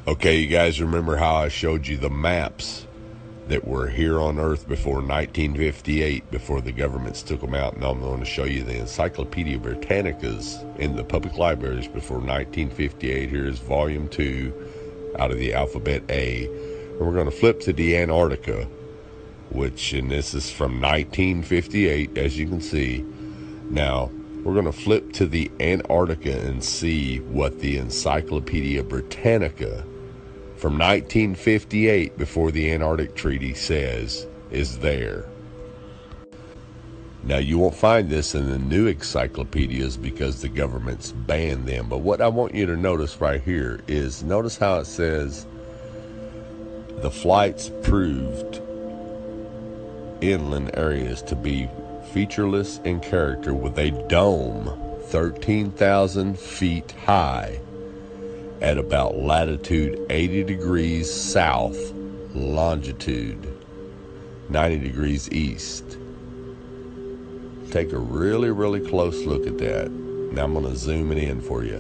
Okay, you guys remember how I showed you the maps that were here on Earth before 1958, before the governments took them out? Now I'm going to show you the Encyclopedia Britannicas in the public libraries before 1958. Here's volume 2 out of the alphabet A. And we're going to flip to the Antarctica, and this is from 1958, as you can see. Now, we're going to flip to the Antarctica and see what the Encyclopedia Britannica from 1958, before the Antarctic Treaty, says is there. Now, you won't find this in the new encyclopedias because the government's banned them. But what I want you to notice right here is, notice how it says the flights proved inland areas to be featureless in character, with a dome 13,000 feet high at about latitude 80 degrees south, longitude 90 degrees east. Take a really close look at that. Now I'm going to zoom it in for you.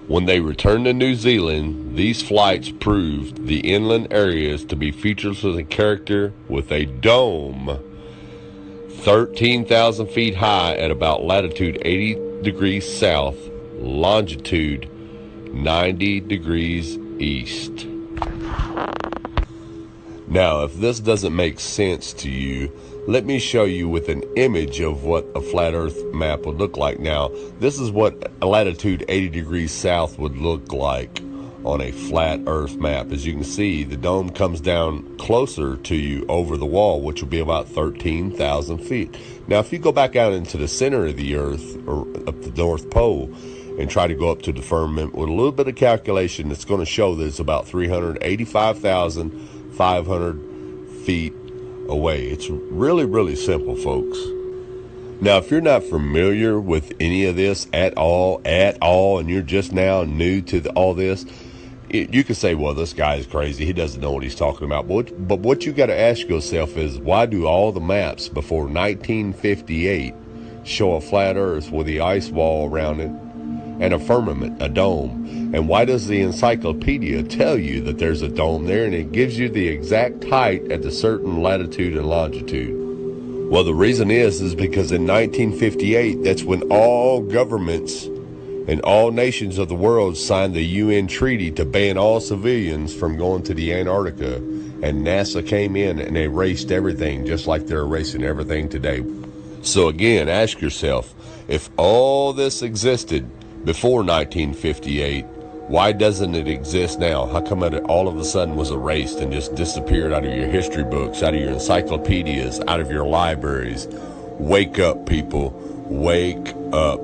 When they returned to New Zealand, these flights proved the inland areas to be featureless in character, with a dome 13,000 feet high at about latitude 80 degrees south, longitude 90 degrees east. Now, if this doesn't make sense to you, let me show you with an image of what a flat earth map would look like. Now, this is what latitude 80 degrees south would look like on a flat earth map. As you can see, the dome comes down closer to you over the wall, which will be about 13,000 feet. Now, if you go back out into the center of the earth, or up the North Pole, and try to go up to the firmament with a little bit of calculation, it's going to show that it's about 385,500 feet away. It's really simple, folks. Now, if you're not familiar with any of this at all, and you're just now new to all this, you can say, well, this guy is crazy. He doesn't know what he's talking about. But what you got to ask yourself is, why do all the maps before 1958 show a flat earth with the ice wall around it and a firmament, a dome? And why does the encyclopedia tell you that there's a dome there, and it gives you the exact height at a certain latitude and longitude? Well, the reason is because in 1958, that's when all governments and all nations of the world signed the UN treaty to ban all civilians from going to the Antarctica, and NASA came in and erased everything, just like they're erasing everything today. So again, ask yourself, if all this existed before 1958, why doesn't it exist now? How come it all of a sudden was erased and just disappeared out of your history books, out of your encyclopedias, out of your libraries? Wake up, people. Wake up.